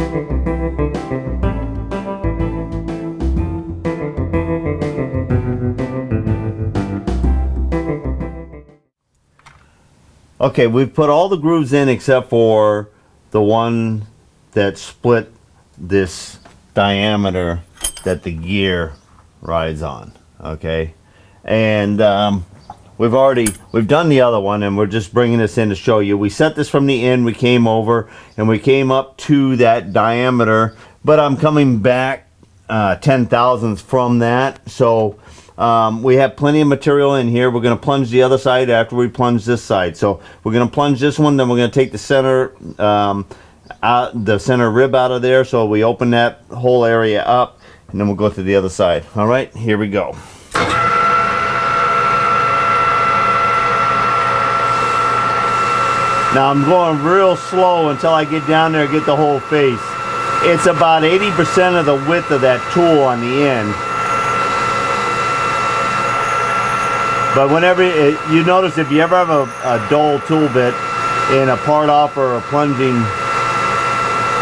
Okay, we've put all the grooves in except for the one that split this diameter that the gear rides on. Okay, and we've done the other one, and we're just bringing this in to show you. We set this from the end, we came over and we came up to that diameter, but I'm coming back 10 thousandths from that. So we have plenty of material in here. We're going to plunge the other side after we plunge this side. So we're going to plunge this one, then we're going to take the center rib out of there. So we open that whole area up, and then we'll go to the other side. All right, here we go. Now I'm going real slow until I get down there and get the whole face. It's about 80% of the width of that tool on the end. But whenever you notice, if you ever have a dull tool bit in a part off or a plunging,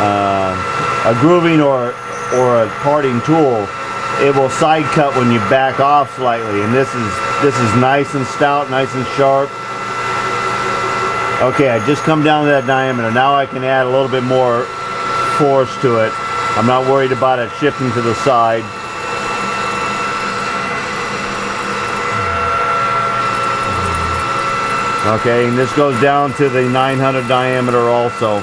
a grooving or a parting tool, it will side cut when you back off slightly. And this is nice and stout, nice and sharp. Okay, I just come down to that diameter. Now I can add a little bit more force to it. I'm not worried about it shifting to the side. Okay, and this goes down to the 900 diameter also.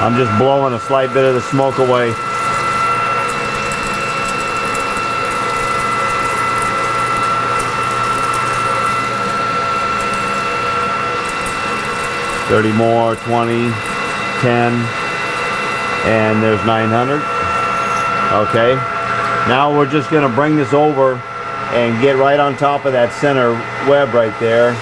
I'm just blowing a slight bit of the smoke away. $30 more, 20, 10, and there's 900. Okay, now we're just going to bring this over and get right on top of that center web right there.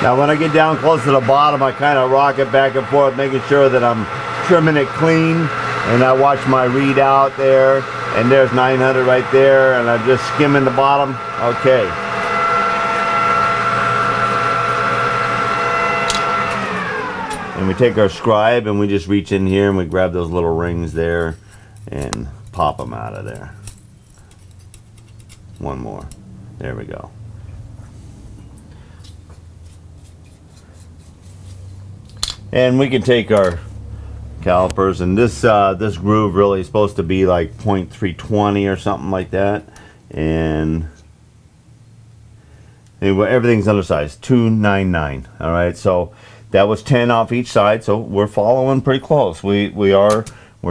Now when I get down close to the bottom, I kind of rock it back and forth, making sure that I'm trimming it clean. And I watch my readout there, and there's 900 right there, and I'm just skimming the bottom. Okay. And we take our scribe and we just reach in here and we grab those little rings there and pop them out of there. One more. There we go. And we can take our calipers, and this this groove really is supposed to be like 0.320 or something like that, and anyway, everything's undersized, 299. All right, so that was 10 off each side, so we're following pretty close. We're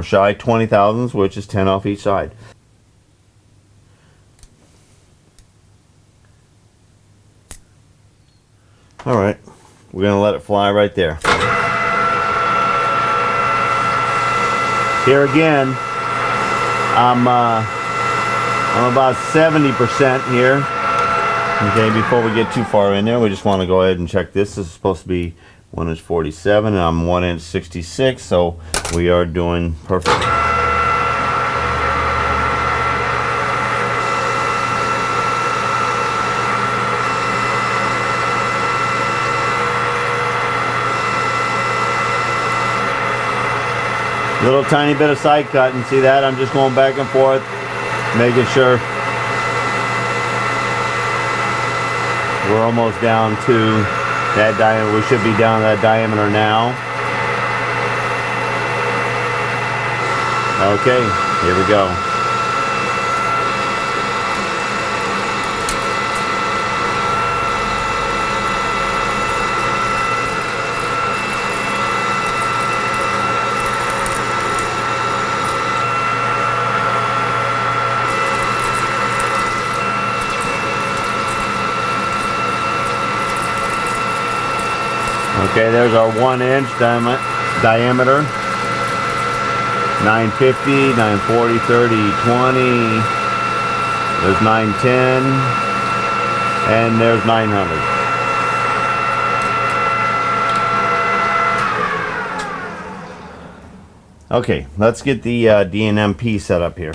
shy 20 thousandths, which is 10 off each side. All right, we're gonna let it fly right there. Here again, I'm about 70% here. Okay, before we get too far in there, we just want to go ahead and check this. This is supposed to be 1 inch 47, and I'm 1 inch 66, so we are doing perfect. Little tiny bit of side cut, and see that? I'm just going back and forth, making sure we're almost down to that diameter. We should be down to that diameter now. Okay, here we go. Okay, there's our 1 inch diameter. 950, 940, 30, 20. There's 910. And there's 900. Okay, let's get the DNMP set up here.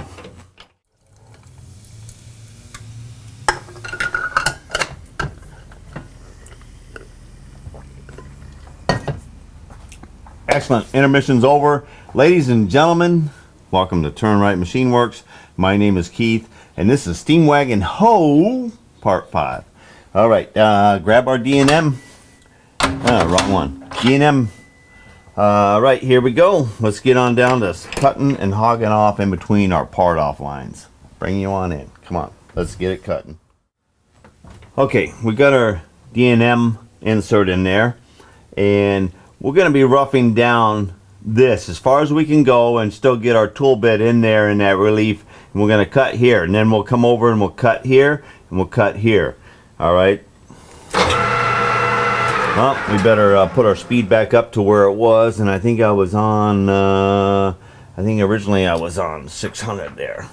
Excellent. Intermission's over. Ladies and gentlemen, welcome to Turn Right Machine Works. My name is Keith, and this is Steam Wagon Ho Part 5. All right, grab our DNM. Wrong one. DNM. Right, here we go. Let's get on down to cutting and hogging off in between our part off lines. Bring you on in. Come on, let's get it cutting. Okay, we got our DNM insert in there, and we're going to be roughing down this as far as we can go and still get our tool bit in there in that relief. And we're going to cut here, and then we'll come over and we'll cut here and we'll cut here. All right. Well, we better put our speed back up to where it was, and I think I was on, I think originally I was on 600 there.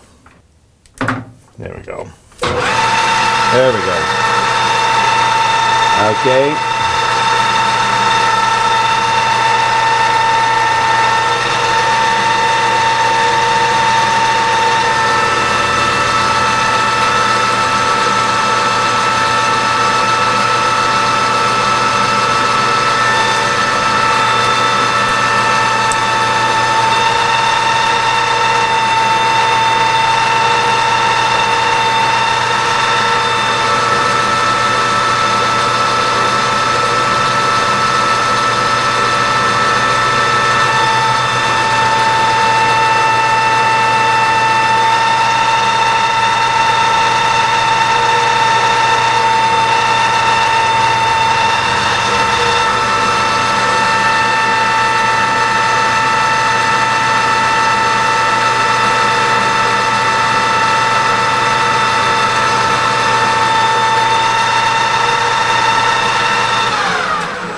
There we go. There we go. Okay.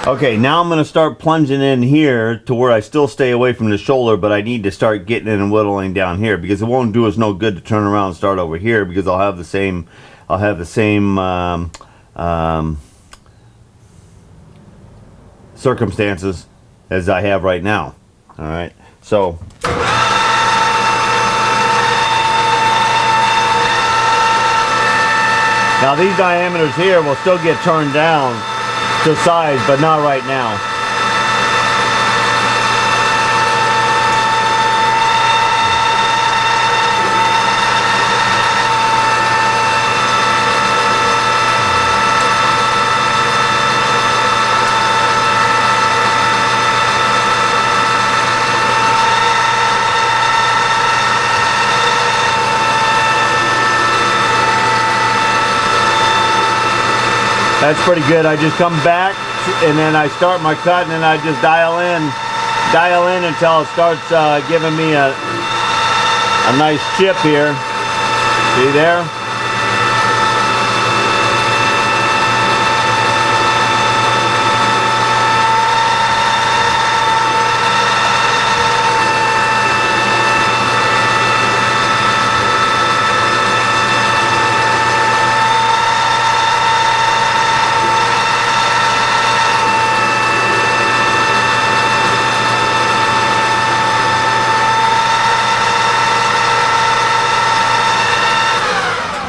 Okay, now I'm going to start plunging in here to where I still stay away from the shoulder, but I need to start getting in and whittling down here, because it won't do us no good to turn around and start over here, because I'll have the same circumstances as I have right now. All right, so now these diameters here will still get turned down to size, but not right now. That's pretty good. I just come back and then I start my cut, and then I just dial in until it starts giving me a nice chip here. See there?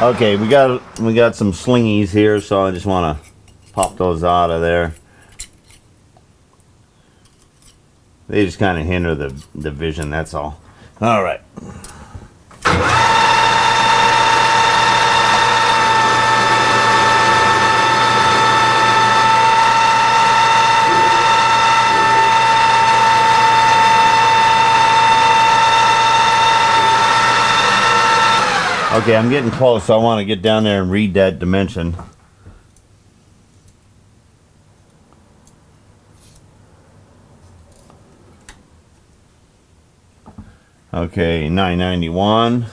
Okay, we got some slingies here, so I just want to pop those out of there. They just kind of hinder the vision, that's all. All right. Okay, I'm getting close, so I want to get down there and read that dimension. Okay, 991.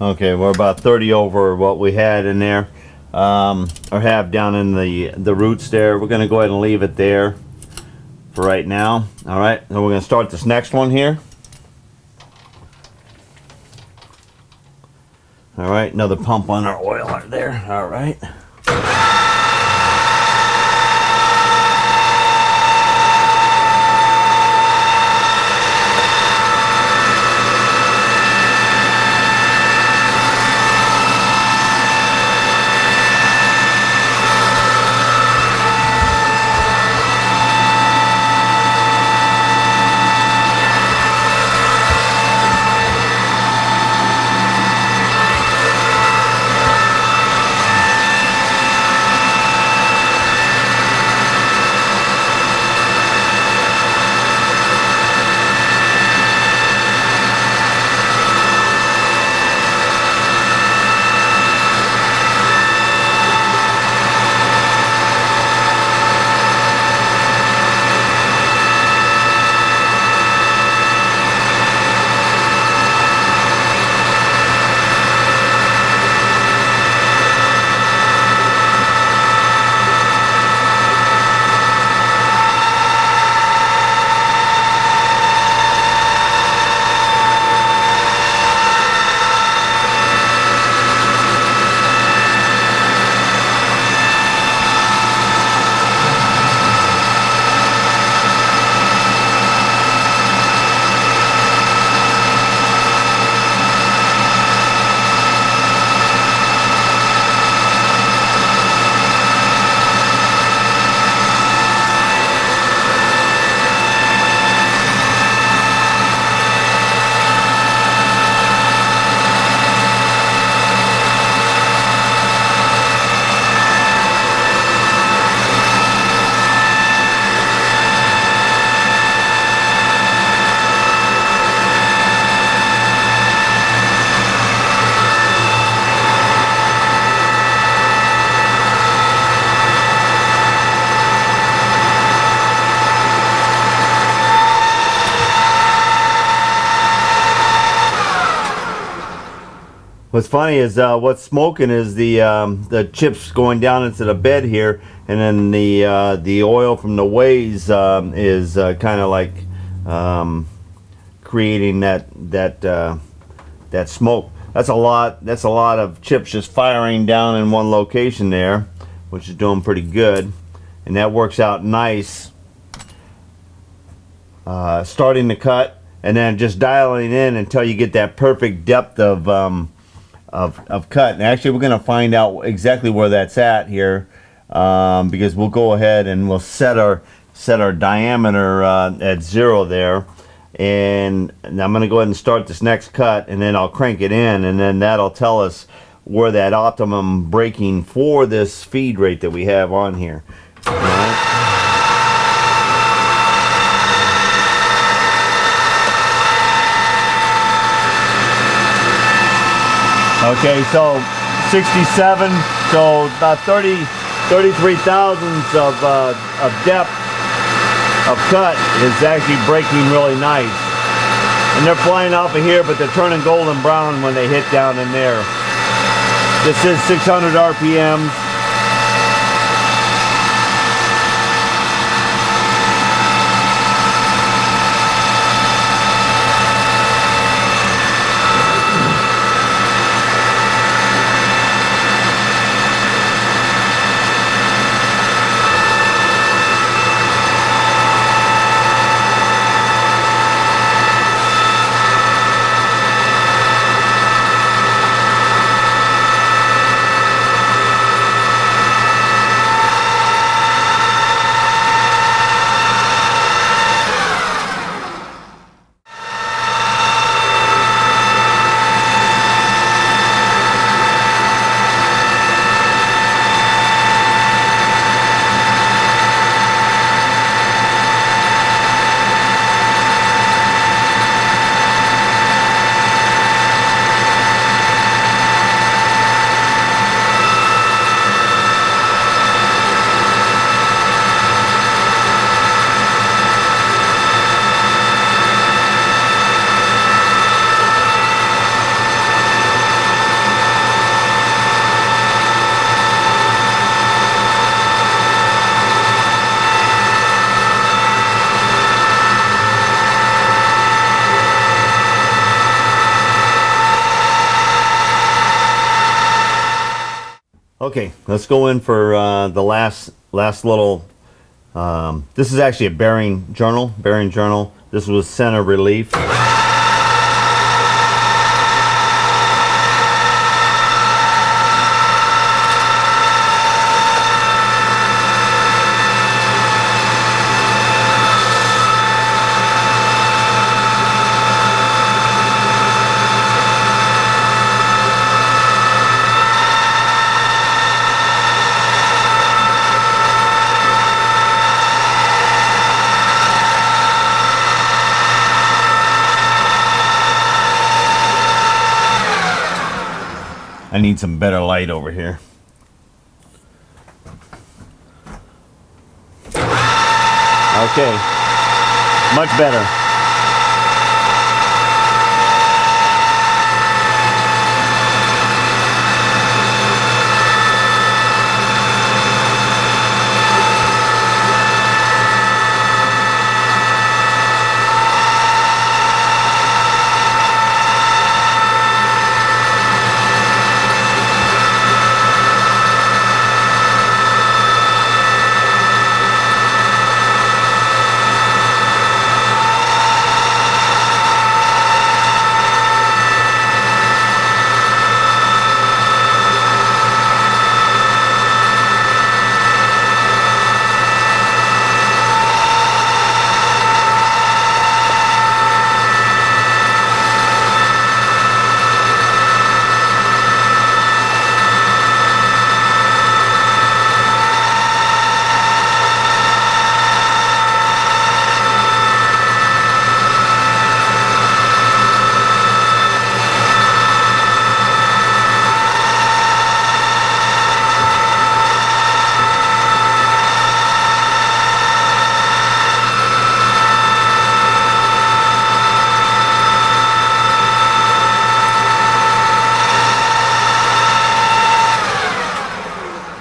Okay, we're about 30 over what we had in there, or have down in the roots there. We're gonna go ahead and leave it there for right now. All right, so we're gonna start this next one here. All right, another pump on our oiler there. All right. What's funny is what's smoking is the chips going down into the bed here, and then the oil from the ways is kind of like creating that smoke. That's a lot. That's a lot of chips just firing down in one location there, which is doing pretty good, and that works out nice. Starting the cut and then just dialing in until you get that perfect depth of cut. And actually we're going to find out exactly where that's at here, because we'll go ahead and we'll set our diameter at 0 there, and I'm going to go ahead and start this next cut, and then I'll crank it in, and then that'll tell us where that optimum braking for this feed rate that we have on here. All right. Okay, so 67, so about 33 thousandths of depth of cut is actually breaking really nice. And they're flying off of here, but they're turning golden brown when they hit down in there. This is 600 RPMs. Okay, let's go in for the last little. This is actually a bearing journal. This was center relief. I need some better light over here. Okay, much better.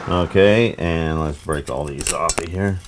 Okay, and let's break all these off of here.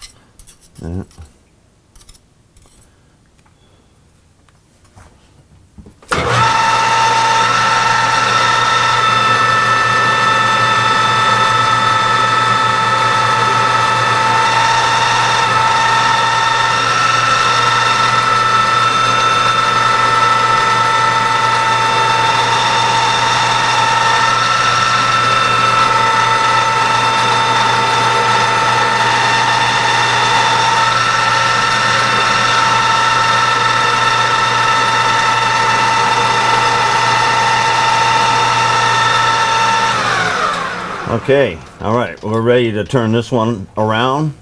Okay, all right, we're ready to turn this one around.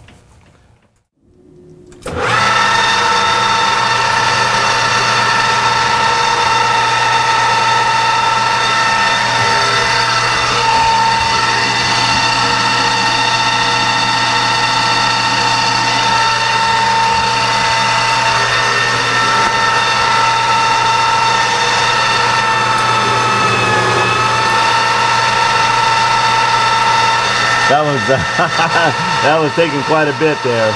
That was that was taking quite a bit there.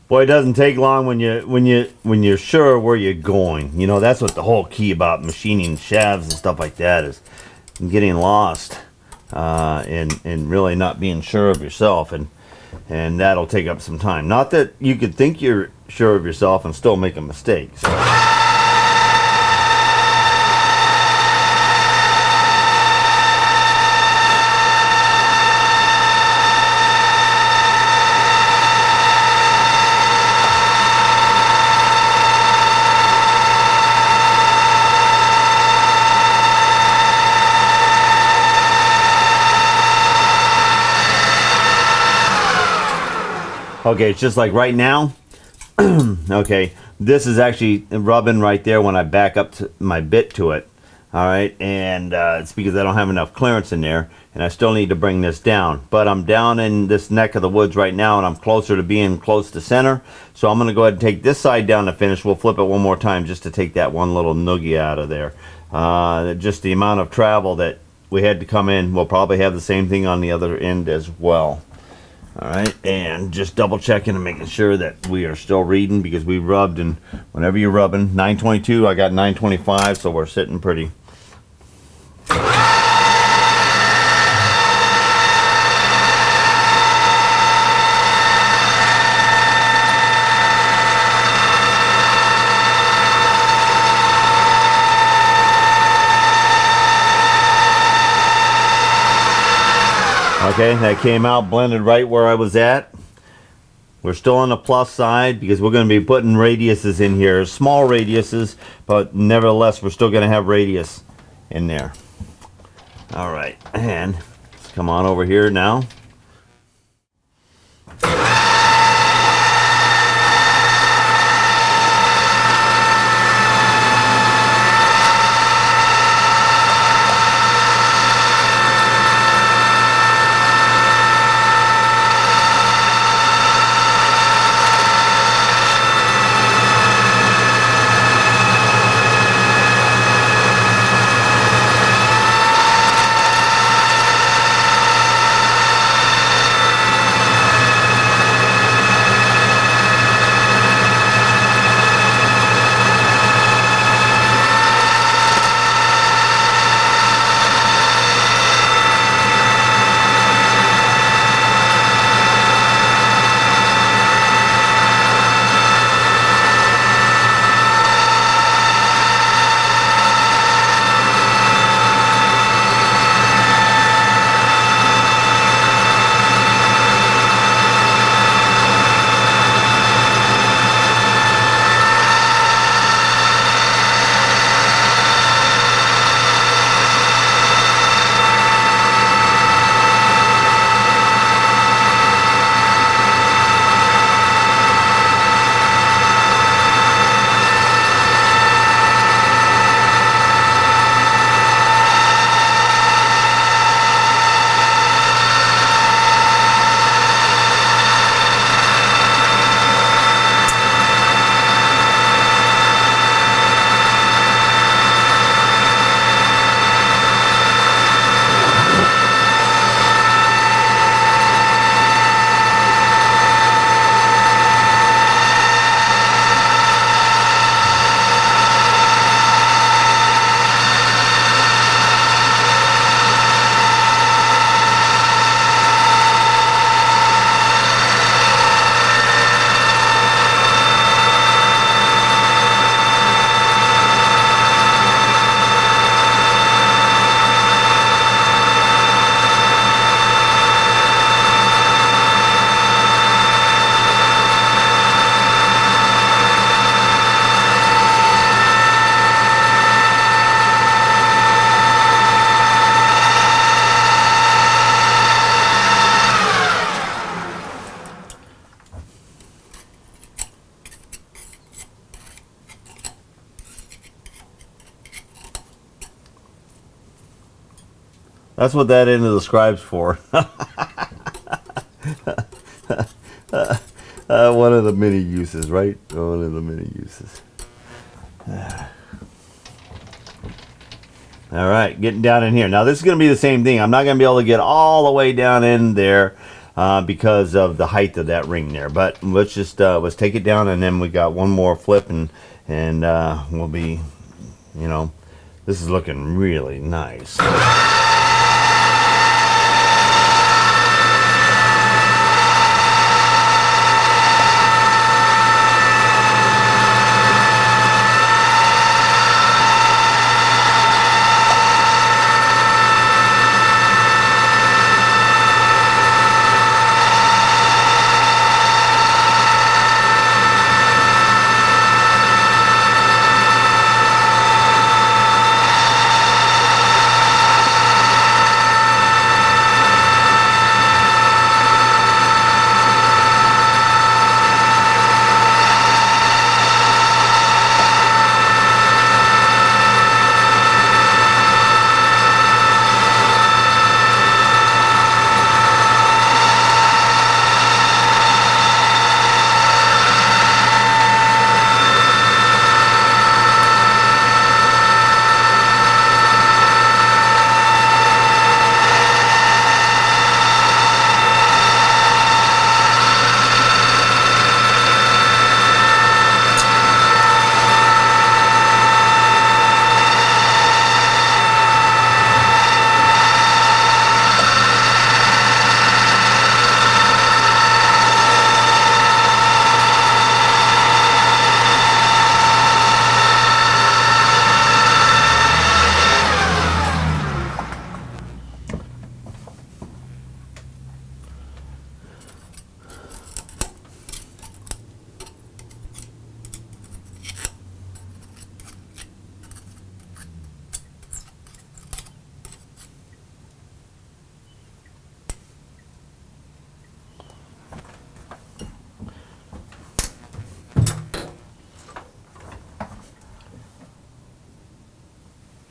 Boy, it doesn't take long when you're sure where you're going. You know, that's what the whole key about machining shafts and stuff like that is, getting lost and really not being sure of yourself, and that'll take up some time. Not that you could think you're sure of yourself and still make a mistake. So. Okay, it's just like right now. Okay, this is actually rubbing right there when I back up to my bit to it. All right, and it's because I don't have enough clearance in there, and I still need to bring this down. But I'm down in this neck of the woods right now, and I'm closer to being close to center. So I'm going to go ahead and take this side down to finish. We'll flip it one more time just to take that one little noogie out of there. Just the amount of travel that we had to come in, we'll probably have the same thing on the other end as well. All right, and just double checking and making sure that we are still reading, because we rubbed, and whenever you're rubbing 922, I got 925, so we're sitting pretty. Okay, that came out blended right where I was at. We're still on the plus side because we're going to be putting radiuses in here. Small radiuses, but nevertheless, we're still going to have radius in there. All right, and let's come on over here now. That's what that end of the scribe's for. One of the many uses, right? One of the many uses. All right, getting down in here. Now this is going to be the same thing. I'm not going to be able to get all the way down in there because of the height of that ring there. But let's just let's take it down, and then we got one more flip, and we'll be, you know, this is looking really nice.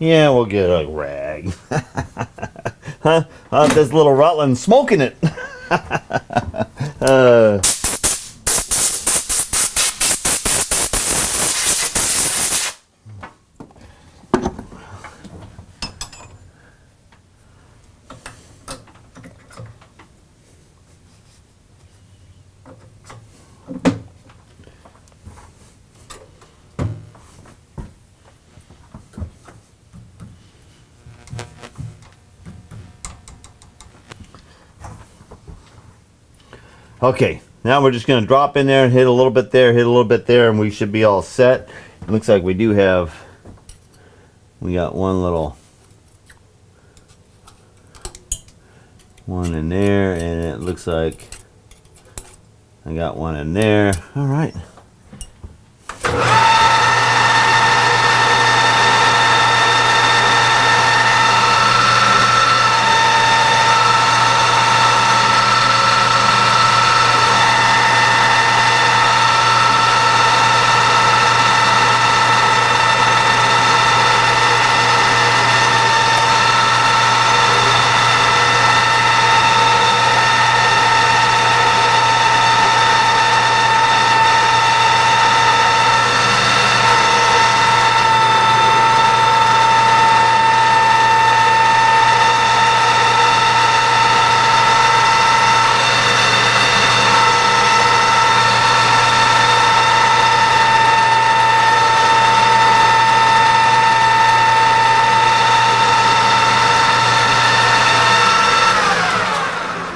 Yeah, we'll get a rag. Huh? This little Rutland smoking it. Okay, now we're just going to drop in there and hit a little bit there, hit a little bit there, and we should be all set. It looks like we do have, we got one in there, and it looks like I got one in there. All right.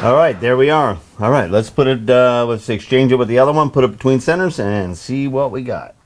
All right, there we are. All right, let's put it, let's exchange it with the other one, put it between centers, and see what we got.